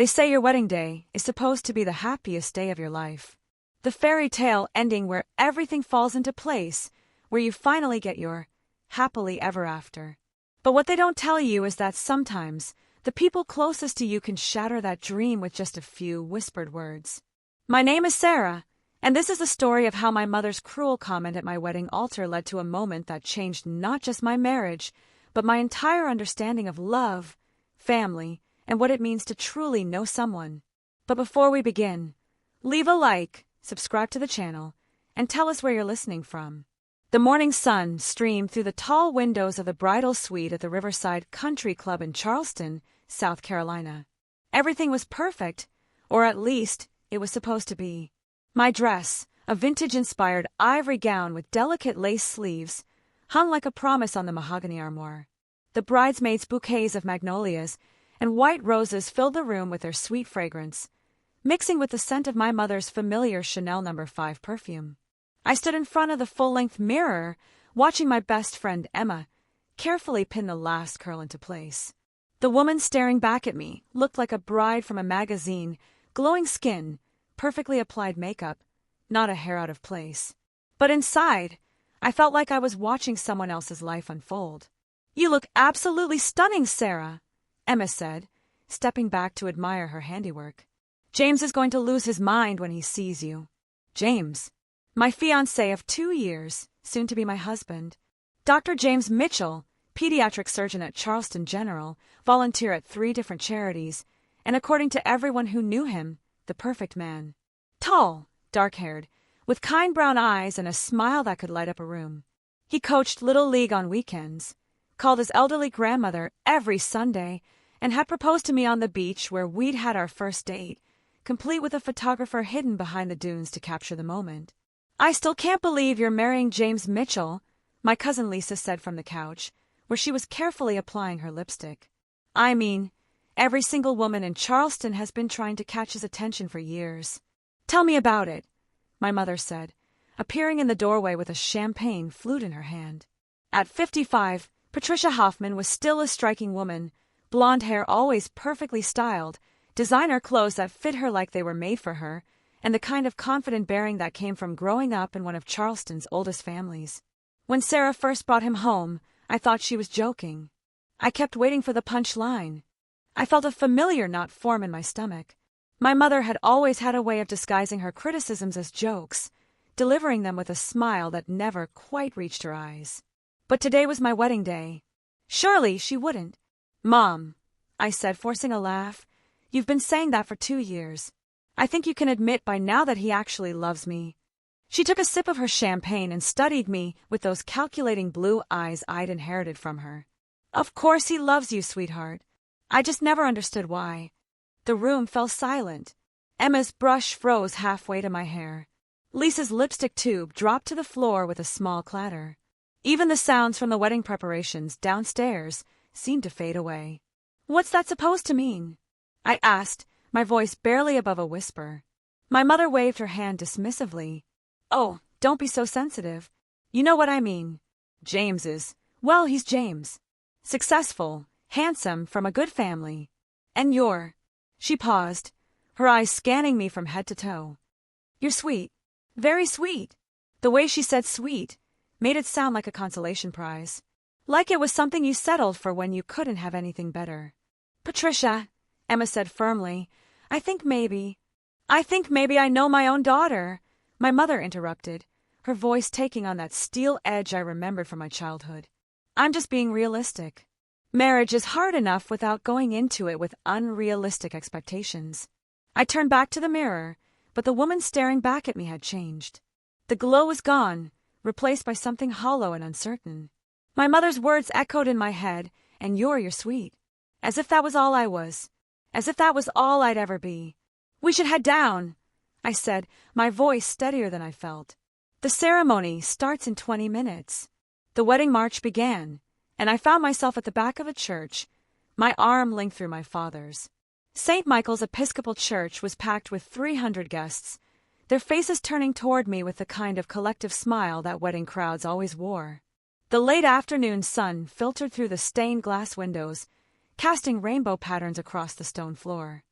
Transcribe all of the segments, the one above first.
They say your wedding day is supposed to be the happiest day of your life. The fairy tale ending where everything falls into place, where you finally get your happily ever after. But what they don't tell you is that sometimes the people closest to you can shatter that dream with just a few whispered words. My name is Sarah, and this is the story of how my mother's cruel comment at my wedding altar led to a moment that changed not just my marriage, but my entire understanding of love, family, and what it means to truly know someone. But before we begin, leave a like, subscribe to the channel, and tell us where you're listening from. The morning sun streamed through the tall windows of the bridal suite at the Riverside Country Club in Charleston, South Carolina. Everything was perfect, or at least it was supposed to be. My dress, a vintage-inspired ivory gown with delicate lace sleeves, hung like a promise on the mahogany armoire. The bridesmaids' bouquets of magnolias and white roses filled the room with their sweet fragrance, mixing with the scent of my mother's familiar Chanel No. 5 perfume. I stood in front of the full-length mirror, watching my best friend Emma carefully pin the last curl into place. The woman staring back at me looked like a bride from a magazine, glowing skin, perfectly applied makeup, not a hair out of place. But inside, I felt like I was watching someone else's life unfold. "You look absolutely stunning, Sarah," Emma said, stepping back to admire her handiwork. "James is going to lose his mind when he sees you." James, my fiancé of 2 years, soon to be my husband. Dr. James Mitchell, pediatric surgeon at Charleston General, volunteer at 3 different charities, and according to everyone who knew him, the perfect man. Tall, dark-haired, with kind brown eyes and a smile that could light up a room. He coached Little League on weekends, called his elderly grandmother every Sunday, and had proposed to me on the beach where we'd had our first date, complete with a photographer hidden behind the dunes to capture the moment. "I still can't believe you're marrying James Mitchell," my cousin Lisa said from the couch, where she was carefully applying her lipstick. "I mean, every single woman in Charleston has been trying to catch his attention for years." "Tell me about it," my mother said, appearing in the doorway with a champagne flute in her hand. At 55, Patricia Hoffman was still a striking woman, blonde hair always perfectly styled, designer clothes that fit her like they were made for her, and the kind of confident bearing that came from growing up in one of Charleston's oldest families. When Sarah first brought him home, I thought she was joking. I kept waiting for the punch line. I felt a familiar knot form in my stomach. My mother had always had a way of disguising her criticisms as jokes, delivering them with a smile that never quite reached her eyes. But today was my wedding day. Surely she wouldn't. "Mom," I said, forcing a laugh, "you've been saying that for 2 years. I think you can admit by now that he actually loves me." She took a sip of her champagne and studied me with those calculating blue eyes I'd inherited from her. "Of course he loves you, sweetheart. I just never understood why." The room fell silent. Emma's brush froze halfway to my hair. Lisa's lipstick tube dropped to the floor with a small clatter. Even the sounds from the wedding preparations downstairs seemed to fade away. "What's that supposed to mean?" I asked, my voice barely above a whisper. My mother waved her hand dismissively. "Oh, don't be so sensitive. You know what I mean. James is, well, he's James. Successful, handsome, from a good family. And you're—" She paused, her eyes scanning me from head to toe. "You're sweet. Very sweet." The way she said sweet made it sound like a consolation prize. Like it was something you settled for when you couldn't have anything better. "Patricia," Emma said firmly, I think maybe I know my own daughter," my mother interrupted, her voice taking on that steel edge I remembered from my childhood. "I'm just being realistic. Marriage is hard enough without going into it with unrealistic expectations." I turned back to the mirror, but the woman staring back at me had changed. The glow was gone, replaced by something hollow and uncertain. My mother's words echoed in my head, "And you're sweet." As if that was all I was. As if that was all I'd ever be. "We should head down," I said, my voice steadier than I felt. "The ceremony starts in 20 minutes." The wedding march began, and I found myself at the back of a church, my arm linked through my father's. St. Michael's Episcopal Church was packed with 300 guests, their faces turning toward me with the kind of collective smile that wedding crowds always wore. The late afternoon sun filtered through the stained glass windows, casting rainbow patterns across the stone floor.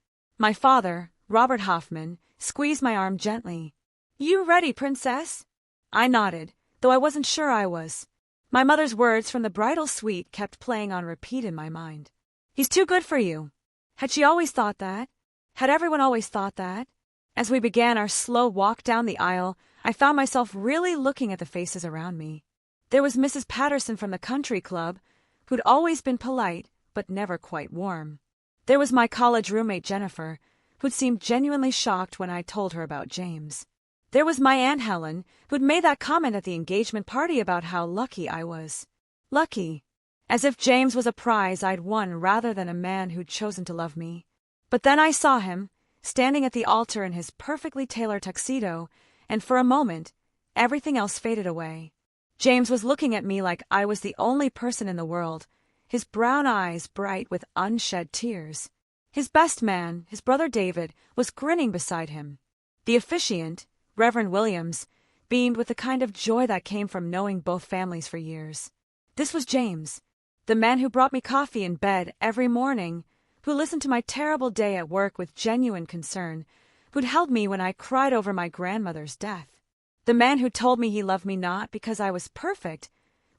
My father, Robert Hoffman, squeezed my arm gently. "You ready, princess?" I nodded, though I wasn't sure I was. My mother's words from the bridal suite kept playing on repeat in my mind. "He's too good for you." Had she always thought that? Had everyone always thought that? As we began our slow walk down the aisle, I found myself really looking at the faces around me. There was Mrs. Patterson from the country club, who'd always been polite, but never quite warm. There was my college roommate Jennifer, who'd seemed genuinely shocked when I told her about James. There was my Aunt Helen, who'd made that comment at the engagement party about how lucky I was. Lucky. As if James was a prize I'd won rather than a man who'd chosen to love me. But then I saw him, standing at the altar in his perfectly tailored tuxedo, and for a moment, everything else faded away. James was looking at me like I was the only person in the world, his brown eyes bright with unshed tears. His best man, his brother David, was grinning beside him. The officiant, Reverend Williams, beamed with the kind of joy that came from knowing both families for years. This was James, the man who brought me coffee in bed every morning, who listened to my terrible day at work with genuine concern, who'd held me when I cried over my grandmother's death. The man who told me he loved me not because I was perfect,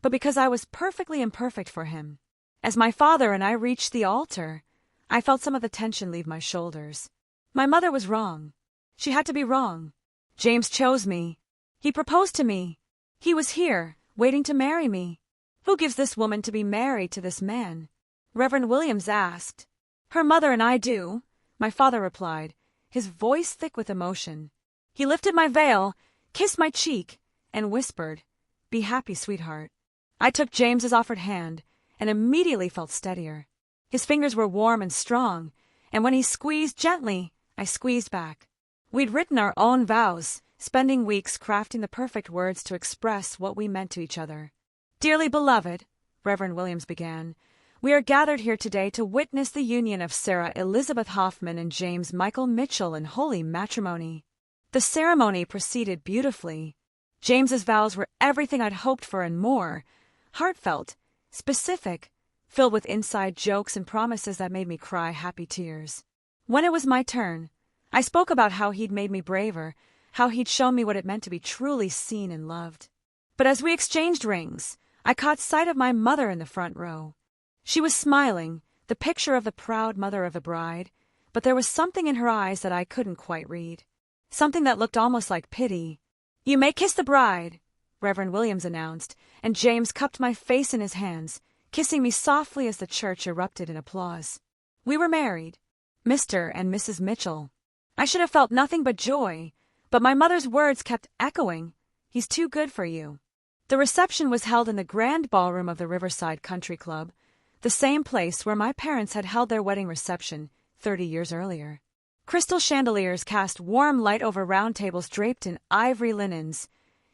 but because I was perfectly imperfect for him. As my father and I reached the altar, I felt some of the tension leave my shoulders. My mother was wrong. She had to be wrong. James chose me. He proposed to me. He was here, waiting to marry me. Who gives this woman to be married to this man? Reverend Williams asked. Her mother and I do, my father replied, his voice thick with emotion. He lifted my veil, kissed my cheek, and whispered, "Be happy, sweetheart." I took James's offered hand and immediately felt steadier. His fingers were warm and strong, and when he squeezed gently, I squeezed back. We'd written our own vows, spending weeks crafting the perfect words to express what we meant to each other. "Dearly beloved," Reverend Williams began, "we are gathered here today to witness the union of Sarah Elizabeth Hoffman and James Michael Mitchell in holy matrimony." The ceremony proceeded beautifully. James's vows were everything I'd hoped for and more, heartfelt, specific, filled with inside jokes and promises that made me cry happy tears. When it was my turn, I spoke about how he'd made me braver, how he'd shown me what it meant to be truly seen and loved. But as we exchanged rings, I caught sight of my mother in the front row. She was smiling, the picture of the proud mother of the bride, but there was something in her eyes that I couldn't quite read. Something that looked almost like pity. "You may kiss the bride," Reverend Williams announced, and James cupped my face in his hands, kissing me softly as the church erupted in applause. We were married, Mr. and Mrs. Mitchell. I should have felt nothing but joy, but my mother's words kept echoing, "He's too good for you." The reception was held in the grand ballroom of the Riverside Country Club, the same place where my parents had held their wedding reception 30 years earlier. Crystal chandeliers cast warm light over round tables draped in ivory linens,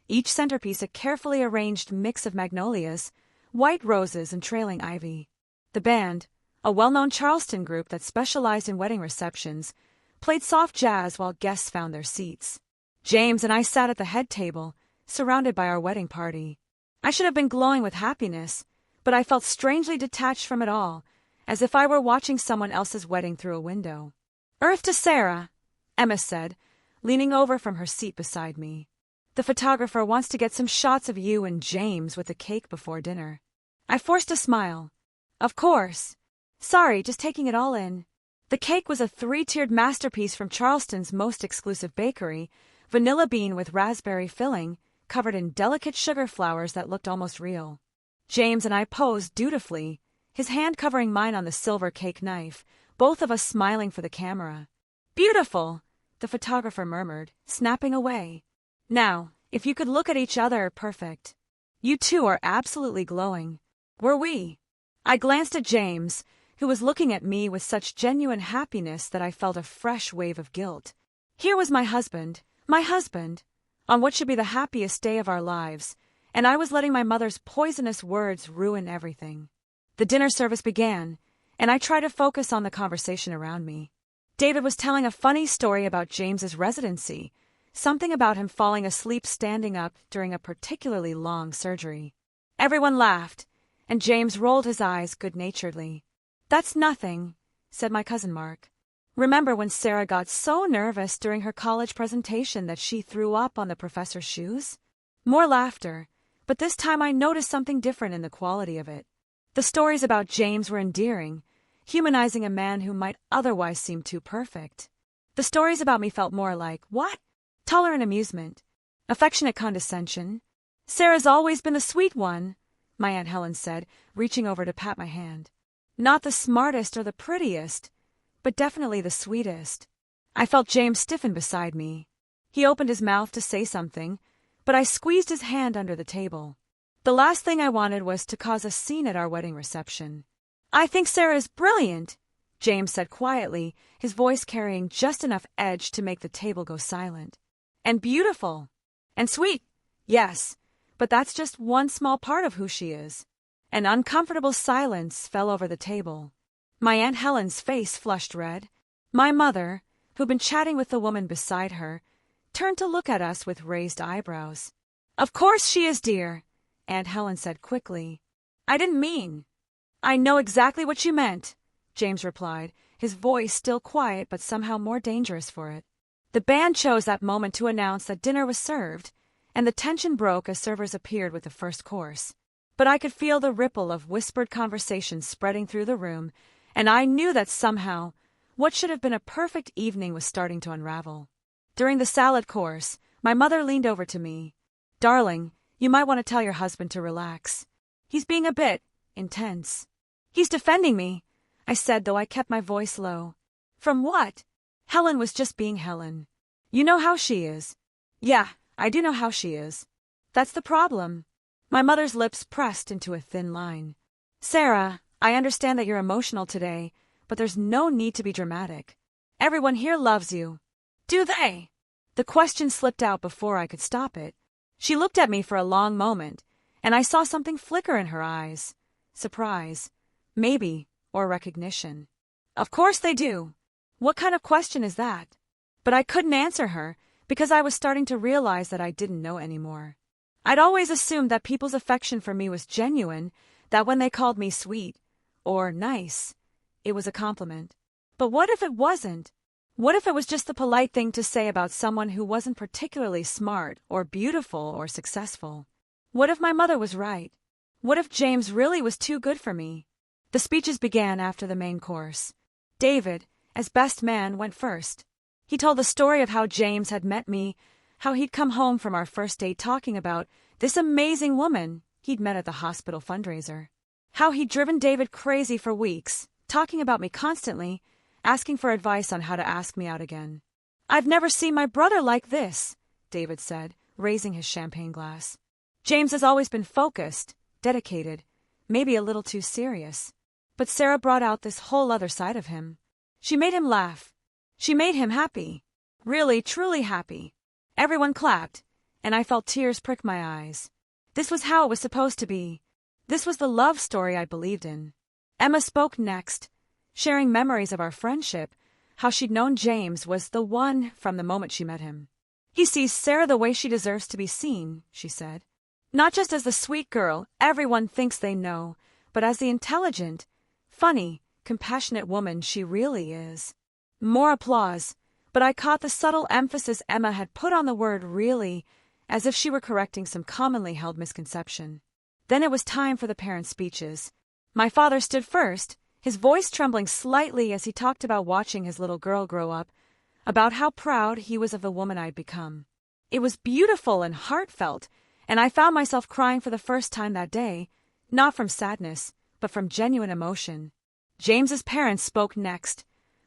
each centerpiece a carefully arranged mix of magnolias, white roses, and trailing ivy. The band, a well-known Charleston group that specialized in wedding receptions, played soft jazz while guests found their seats. James and I sat at the head table, surrounded by our wedding party. I should have been glowing with happiness, but I felt strangely detached from it all, as if I were watching someone else's wedding through a window. "Earth to Sarah," Emma said, leaning over from her seat beside me. "The photographer wants to get some shots of you and James with the cake before dinner." I forced a smile. "Of course. Sorry, just taking it all in." The cake was a 3-tiered masterpiece from Charleston's most exclusive bakery, vanilla bean with raspberry filling, covered in delicate sugar flowers that looked almost real. James and I posed dutifully, his hand covering mine on the silver cake knife, both of us smiling for the camera. "Beautiful," the photographer murmured, snapping away. "Now, if you could look at each other, perfect. You two are absolutely glowing." Were we? I glanced at James, who was looking at me with such genuine happiness that I felt a fresh wave of guilt. Here was my husband, on what should be the happiest day of our lives, and I was letting my mother's poisonous words ruin everything. The dinner service began, and I tried to focus on the conversation around me. David was telling a funny story about James's residency, something about him falling asleep standing up during a particularly long surgery. Everyone laughed, and James rolled his eyes good-naturedly. "That's nothing," said my cousin Mark. Remember when Sarah got so nervous during her college presentation that she threw up on the professor's shoes? More laughter, but this time I noticed something different in the quality of it. The stories about James were endearing, humanizing a man who might otherwise seem too perfect. The stories about me felt more like, what? Tolerant amusement, affectionate condescension. Sarah's always been the sweet one, my Aunt Helen said, reaching over to pat my hand. Not the smartest or the prettiest, but definitely the sweetest. I felt James stiffen beside me. He opened his mouth to say something, but I squeezed his hand under the table. The last thing I wanted was to cause a scene at our wedding reception. I think Sarah is brilliant, James said quietly, his voice carrying just enough edge to make the table go silent. And beautiful. And sweet. Yes, but that's just one small part of who she is. An uncomfortable silence fell over the table. My Aunt Helen's face flushed red. My mother, who'd been chatting with the woman beside her, turned to look at us with raised eyebrows. Of course she is, dear, Aunt Helen said quickly. I didn't mean. I know exactly what you meant, James replied, his voice still quiet but somehow more dangerous for it. The band chose that moment to announce that dinner was served, and the tension broke as servers appeared with the first course. But I could feel the ripple of whispered conversation spreading through the room, and I knew that somehow what should have been a perfect evening was starting to unravel. During the salad course, my mother leaned over to me. Darling, you might want to tell your husband to relax. He's being a bit intense. He's defending me, I said, though I kept my voice low. From what? Helen was just being Helen. You know how she is. Yeah, I do know how she is. That's the problem. My mother's lips pressed into a thin line. Sarah, I understand that you're emotional today, but there's no need to be dramatic. Everyone here loves you. Do they? The question slipped out before I could stop it. She looked at me for a long moment, and I saw something flicker in her eyes. Surprise, maybe, or recognition. Of course they do. What kind of question is that? But I couldn't answer her, because I was starting to realize that I didn't know anymore. I'd always assumed that people's affection for me was genuine, that when they called me sweet or nice, it was a compliment. But what if it wasn't? What if it was just the polite thing to say about someone who wasn't particularly smart or beautiful or successful? What if my mother was right? What if James really was too good for me? The speeches began after the main course. David, as best man, went first. He told the story of how James had met me, how he'd come home from our first date talking about this amazing woman he'd met at the hospital fundraiser. How he'd driven David crazy for weeks, talking about me constantly, asking for advice on how to ask me out again. I've never seen my brother like this, David said, raising his champagne glass. James has always been focused, dedicated, maybe a little too serious. But Sarah brought out this whole other side of him. She made him laugh. She made him happy. Really, truly happy. Everyone clapped, and I felt tears prick my eyes. This was how it was supposed to be. This was the love story I believed in. Emma spoke next, sharing memories of our friendship, how she'd known James was the one from the moment she met him. He sees Sarah the way she deserves to be seen, she said. Not just as the sweet girl everyone thinks they know, but as the intelligent, funny, compassionate woman she really is. More applause, but I caught the subtle emphasis Emma had put on the word really, as if she were correcting some commonly held misconception. Then it was time for the parent speeches. My father stood first, his voice trembling slightly as he talked about watching his little girl grow up, about how proud he was of the woman I'd become. It was beautiful and heartfelt, and I found myself crying for the first time that day, not from sadness, but from genuine emotion. James's parents spoke next,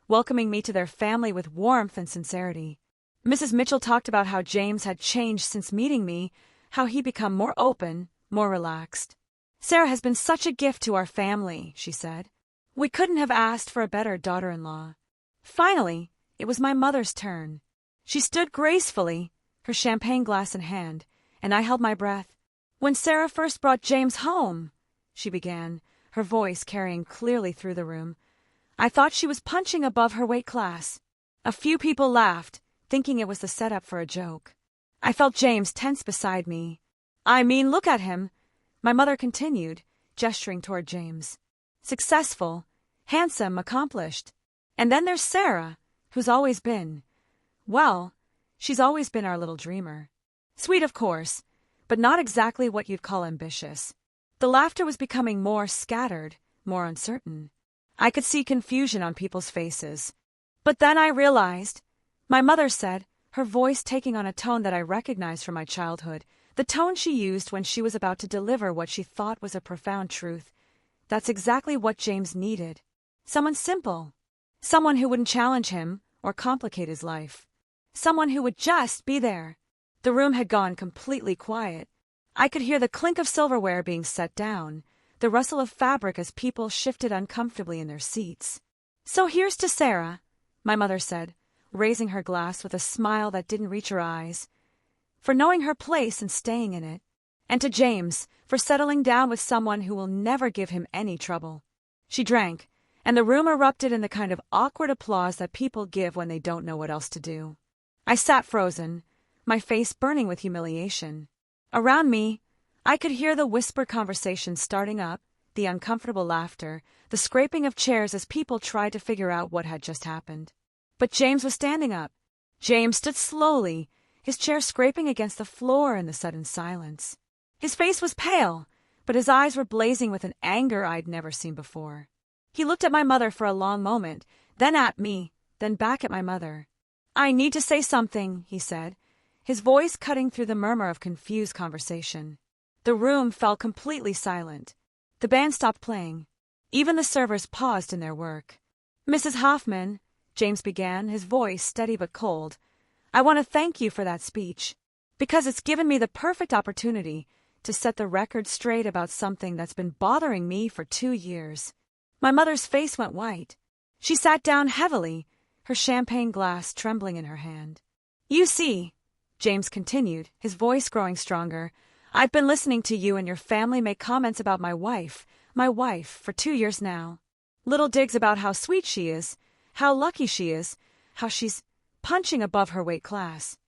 welcoming me to their family with warmth and sincerity. Mrs. Mitchell talked about how James had changed since meeting me, how he'd become more open, more relaxed. Sarah has been such a gift to our family, she said. We couldn't have asked for a better daughter-in-law. Finally, it was my mother's turn. She stood gracefully, her champagne glass in hand, and I held my breath. When Sarah first brought James home, she began, her voice carrying clearly through the room, I thought she was punching above her weight class. A few people laughed, thinking it was the setup for a joke. I felt James tense beside me. I mean, look at him, my mother continued, gesturing toward James. Successful, handsome, accomplished. And then there's Sarah, who's always been, well, she's always been our little dreamer. Sweet, of course, but not exactly what you'd call ambitious. The laughter was becoming more scattered, more uncertain. I could see confusion on people's faces. But then I realized, my mother said, her voice taking on a tone that I recognized from my childhood, the tone she used when she was about to deliver what she thought was a profound truth. That's exactly what James needed. Someone simple. Someone who wouldn't challenge him or complicate his life. Someone who would just be there. The room had gone completely quiet. I could hear the clink of silverware being set down, the rustle of fabric as people shifted uncomfortably in their seats. So here's to Sarah, my mother said, raising her glass with a smile that didn't reach her eyes, for knowing her place and staying in it, and to James for settling down with someone who will never give him any trouble. She drank, and the room erupted in the kind of awkward applause that people give when they don't know what else to do. I sat frozen, my face burning with humiliation. Around me, I could hear the whispered conversation starting up, the uncomfortable laughter, the scraping of chairs as people tried to figure out what had just happened. But James was standing up. James stood slowly, his chair scraping against the floor in the sudden silence. His face was pale, but his eyes were blazing with an anger I'd never seen before. He looked at my mother for a long moment, then at me, then back at my mother. "I need to say something," he said, his voice cutting through the murmur of confused conversation. The room fell completely silent. The band stopped playing. Even the servers paused in their work. "Mrs. Hoffman," James began, his voice steady but cold, "I want to thank you for that speech, because it's given me the perfect opportunity to set the record straight about something that's been bothering me for 2 years." My mother's face went white. She sat down heavily, her champagne glass trembling in her hand. "You see," James continued, his voice growing stronger, "I've been listening to you and your family make comments about my wife, for 2 years now. Little digs about how sweet she is, how lucky she is, how she's punching above her weight class.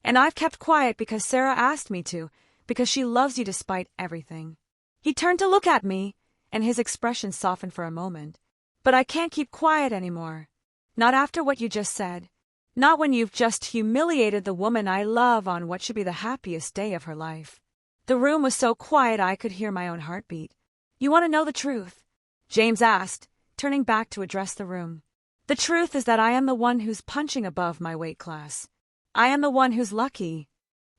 And I've kept quiet because Sarah asked me to, because she loves you despite everything." He turned to look at me, and his expression softened for a moment. "But I can't keep quiet anymore. Not after what you just said. Not when you've just humiliated the woman I love on what should be the happiest day of her life." The room was so quiet I could hear my own heartbeat. "You want to know the truth?" James asked, turning back to address the room. "The truth is that I am the one who's punching above my weight class. I am the one who's lucky."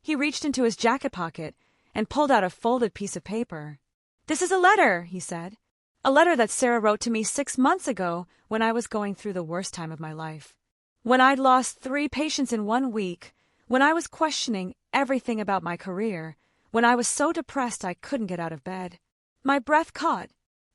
He reached into his jacket pocket and pulled out a folded piece of paper. "This is a letter," he said. "A letter that Sarah wrote to me 6 months ago when I was going through the worst time of my life. When I'd lost 3 patients in 1 week, when I was questioning everything about my career, when I was so depressed I couldn't get out of bed. My breath caught.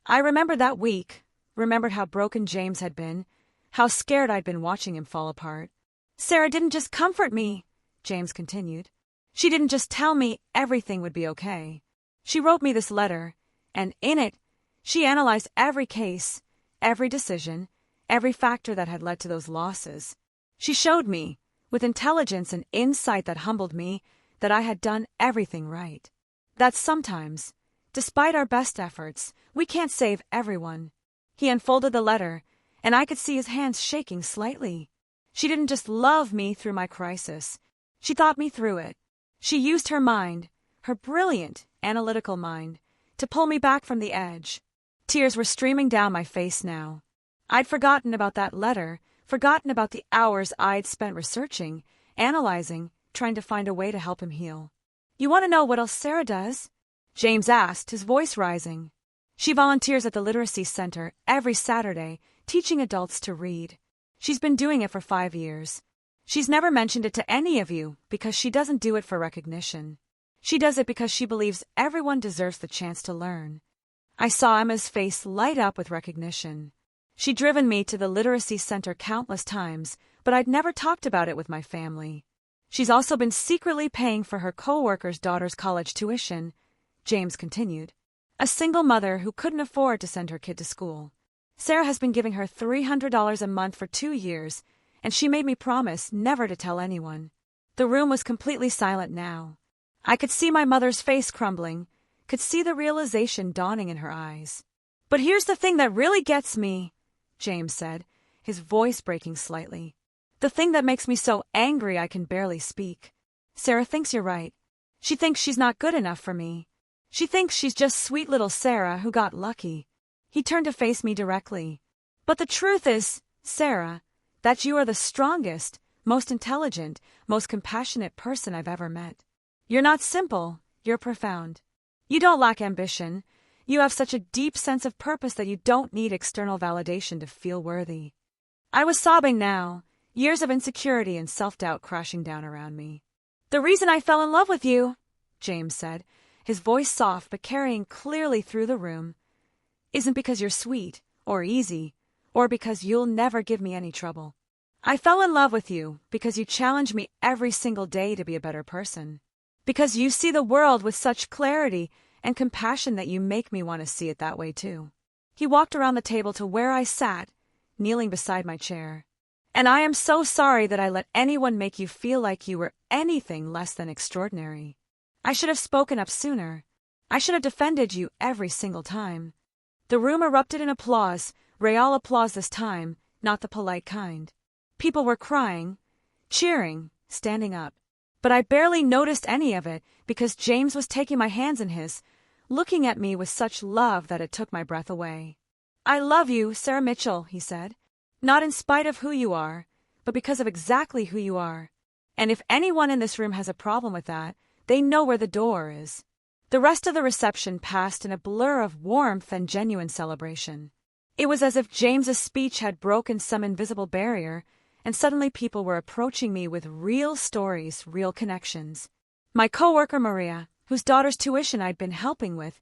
I remembered that week, remembered how broken James had been, how scared I'd been watching him fall apart. Sarah didn't just comfort me," James continued. "She didn't just tell me everything would be okay. She wrote me this letter, and in it, she analyzed every case, every decision, every factor that had led to those losses. She showed me, with intelligence and insight that humbled me, that I had done everything right. That sometimes, despite our best efforts, we can't save everyone." He unfolded the letter, and I could see his hands shaking slightly. "She didn't just love me through my crisis. She thought me through it. She used her mind, her brilliant, analytical mind, to pull me back from the edge." Tears were streaming down my face now. I'd forgotten about that letter, forgotten about the hours I'd spent researching, analyzing, trying to find a way to help him heal. "You want to know what else Sarah does?" James asked, his voice rising. "She volunteers at the Literacy Center every Saturday, teaching adults to read. She's been doing it for 5 years. She's never mentioned it to any of you because she doesn't do it for recognition. She does it because she believes everyone deserves the chance to learn." I saw Emma's face light up with recognition. She'd driven me to the Literacy Center countless times, but I'd never talked about it with my family. "She's also been secretly paying for her co-worker's daughter's college tuition," James continued. "A single mother who couldn't afford to send her kid to school. Sarah has been giving her $300 a month for 2 years, and she made me promise never to tell anyone." The room was completely silent now. I could see my mother's face crumbling, could see the realization dawning in her eyes. "But here's the thing that really gets me," James said, his voice breaking slightly. "The thing that makes me so angry I can barely speak. Sarah thinks you're right. She thinks she's not good enough for me. She thinks she's just sweet little Sarah who got lucky." He turned to face me directly. "But the truth is, Sarah, that you are the strongest, most intelligent, most compassionate person I've ever met. You're not simple, you're profound. You don't lack ambition. You have such a deep sense of purpose that you don't need external validation to feel worthy." I was sobbing now, years of insecurity and self-doubt crashing down around me. "The reason I fell in love with you," James said, his voice soft but carrying clearly through the room, "isn't because you're sweet, or easy, or because you'll never give me any trouble. I fell in love with you because you challenge me every single day to be a better person. Because you see the world with such clarity and compassion that you make me want to see it that way too." He walked around the table to where I sat, kneeling beside my chair. "And I am so sorry that I let anyone make you feel like you were anything less than extraordinary. I should have spoken up sooner. I should have defended you every single time." The room erupted in applause, real applause this time, not the polite kind. People were crying, cheering, standing up. But I barely noticed any of it because James was taking my hands in his, looking at me with such love that it took my breath away. "I love you, Sarah Mitchell," he said. "Not in spite of who you are, but because of exactly who you are. And if anyone in this room has a problem with that, they know where the door is." The rest of the reception passed in a blur of warmth and genuine celebration. It was as if James's speech had broken some invisible barrier, and suddenly people were approaching me with real stories, real connections. My coworker Maria, whose daughter's tuition I'd been helping with,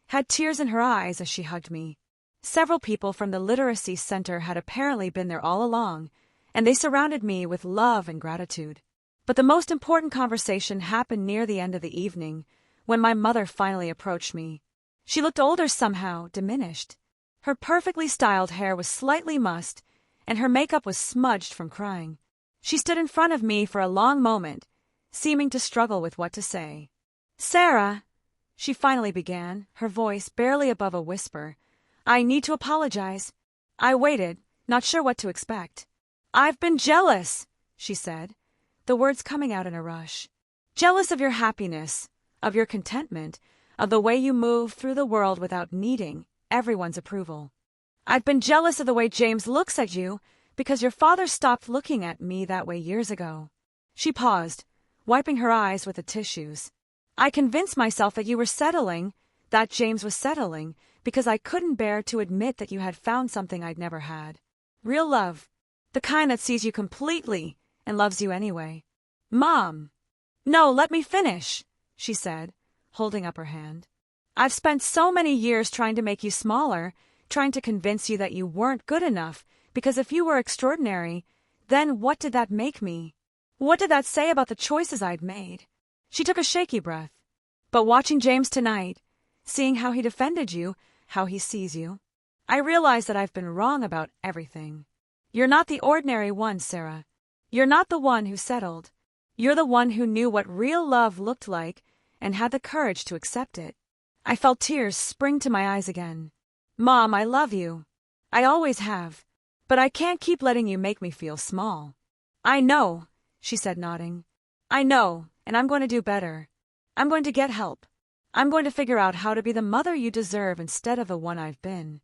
had tears in her eyes as she hugged me. Several people from the Literacy Center had apparently been there all along, and they surrounded me with love and gratitude. But the most important conversation happened near the end of the evening, when my mother finally approached me. She looked older somehow, diminished. Her perfectly styled hair was slightly mussed, and her makeup was smudged from crying. She stood in front of me for a long moment, seeming to struggle with what to say. "Sarah," she finally began, her voice barely above a whisper, "I need to apologize." I waited, not sure what to expect. "I've been jealous," she said, the words coming out in a rush. "Jealous of your happiness, of your contentment, of the way you move through the world without needing everyone's approval. I've been jealous of the way James looks at you because your father stopped looking at me that way years ago." She paused, wiping her eyes with the tissues. "I convinced myself that you were settling, that James was settling, because I couldn't bear to admit that you had found something I'd never had. Real love, the kind that sees you completely and loves you anyway." "Mom!" "No, let me finish," she said, holding up her hand. "I've spent so many years trying to make you smaller, trying to convince you that you weren't good enough, because if you were extraordinary, then what did that make me? What did that say about the choices I'd made?" She took a shaky breath. "But watching James tonight, seeing how he defended you, how he sees you, I realize that I've been wrong about everything. You're not the ordinary one, Sarah. You're not the one who settled. You're the one who knew what real love looked like and had the courage to accept it." I felt tears spring to my eyes again. "Mom, I love you. I always have. But I can't keep letting you make me feel small." "I know," she said, nodding. "I know, and I'm going to do better. I'm going to get help. I'm going to figure out how to be the mother you deserve instead of the one I've been."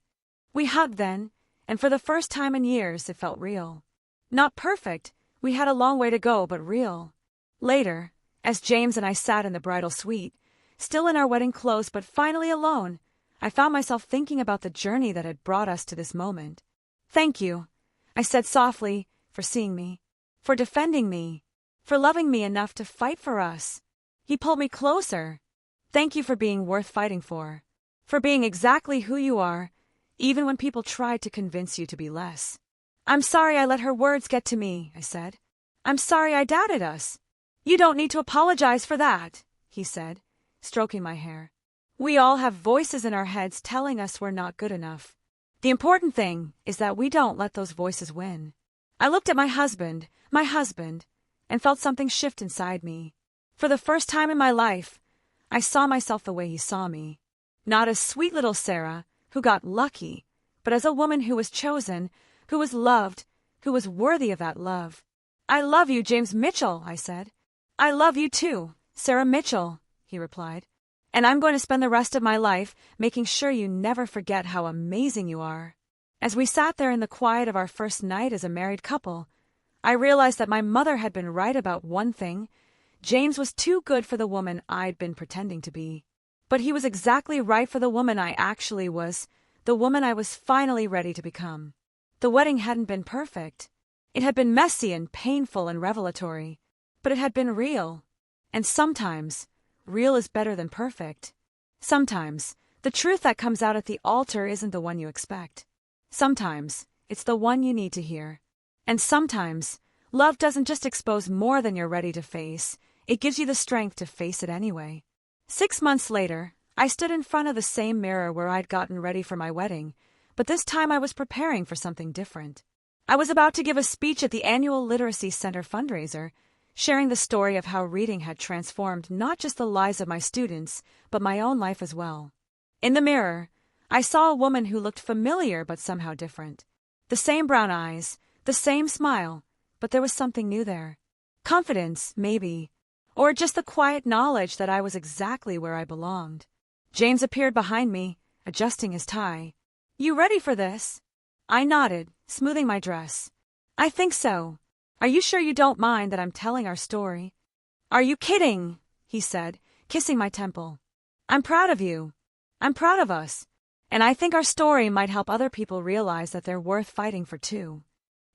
We hugged then, and for the first time in years it felt real. Not perfect, we had a long way to go, but real. Later, as James and I sat in the bridal suite, still in our wedding clothes but finally alone, I found myself thinking about the journey that had brought us to this moment. "Thank you," I said softly, "for seeing me, for defending me, for loving me enough to fight for us." He pulled me closer. "Thank you for being worth fighting for being exactly who you are, even when people tried to convince you to be less." "I'm sorry I let her words get to me," I said. "I'm sorry I doubted us." "You don't need to apologize for that," he said, stroking my hair. "We all have voices in our heads telling us we're not good enough. The important thing is that we don't let those voices win." I looked at my husband, and felt something shift inside me. For the first time in my life, I saw myself the way he saw me. Not as sweet little Sarah, who got lucky, but as a woman who was chosen, who was loved, who was worthy of that love. "I love you, James Mitchell," I said. "I love you too, Sarah Mitchell," he replied. "And I'm going to spend the rest of my life making sure you never forget how amazing you are." As we sat there in the quiet of our first night as a married couple, I realized that my mother had been right about one thing. James was too good for the woman I'd been pretending to be. But he was exactly right for the woman I actually was, the woman I was finally ready to become. The wedding hadn't been perfect. It had been messy and painful and revelatory, but it had been real. And sometimes, real is better than perfect. Sometimes, the truth that comes out at the altar isn't the one you expect. Sometimes, it's the one you need to hear. And sometimes, love doesn't just expose more than you're ready to face, it gives you the strength to face it anyway. 6 months later, I stood in front of the same mirror where I'd gotten ready for my wedding, but this time I was preparing for something different. I was about to give a speech at the annual Literacy Center fundraiser, sharing the story of how reading had transformed not just the lives of my students, but my own life as well. In the mirror, I saw a woman who looked familiar but somehow different. The same brown eyes, the same smile, but there was something new there. Confidence, maybe, or just the quiet knowledge that I was exactly where I belonged. James appeared behind me, adjusting his tie. "You ready for this?" I nodded, smoothing my dress. "I think so. Are you sure you don't mind that I'm telling our story?" "Are you kidding?" he said, kissing my temple. "I'm proud of you. I'm proud of us. And I think our story might help other people realize that they're worth fighting for too."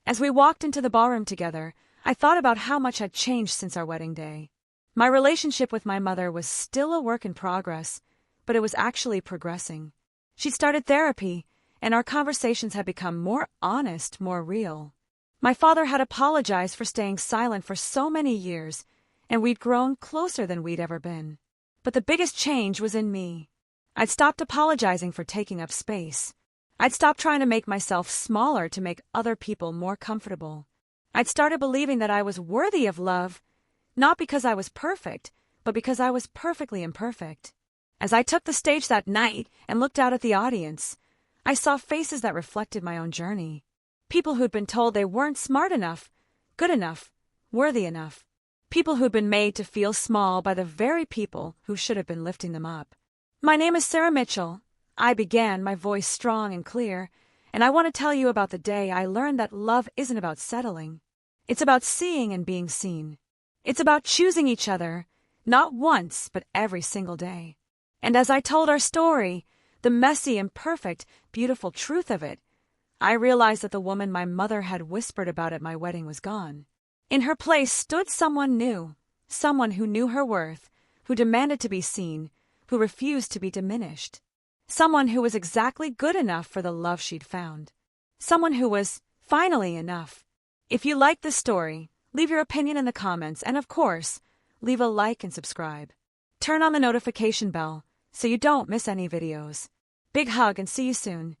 As we walked into the ballroom together, I thought about how much had changed since our wedding day. My relationship with my mother was still a work in progress, but it was actually progressing. She'd started therapy, and our conversations had become more honest, more real. My father had apologized for staying silent for so many years, and we'd grown closer than we'd ever been. But the biggest change was in me. I'd stopped apologizing for taking up space. I'd stopped trying to make myself smaller to make other people more comfortable. I'd started believing that I was worthy of love, not because I was perfect, but because I was perfectly imperfect. As I took the stage that night and looked out at the audience, I saw faces that reflected my own journey. People who'd been told they weren't smart enough, good enough, worthy enough. People who'd been made to feel small by the very people who should have been lifting them up. "My name is Sarah Mitchell," I began, my voice strong and clear, "and I want to tell you about the day I learned that love isn't about settling. It's about seeing and being seen. It's about choosing each other, not once, but every single day." And as I told our story, the messy, imperfect, beautiful truth of it, I realized that the woman my mother had whispered about at my wedding was gone. In her place stood someone new, someone who knew her worth, who demanded to be seen, who refused to be diminished. Someone who was exactly good enough for the love she'd found. Someone who was finally enough. If you like this story, leave your opinion in the comments, and of course, leave a like and subscribe. Turn on the notification bell so you don't miss any videos. Big hug and see you soon.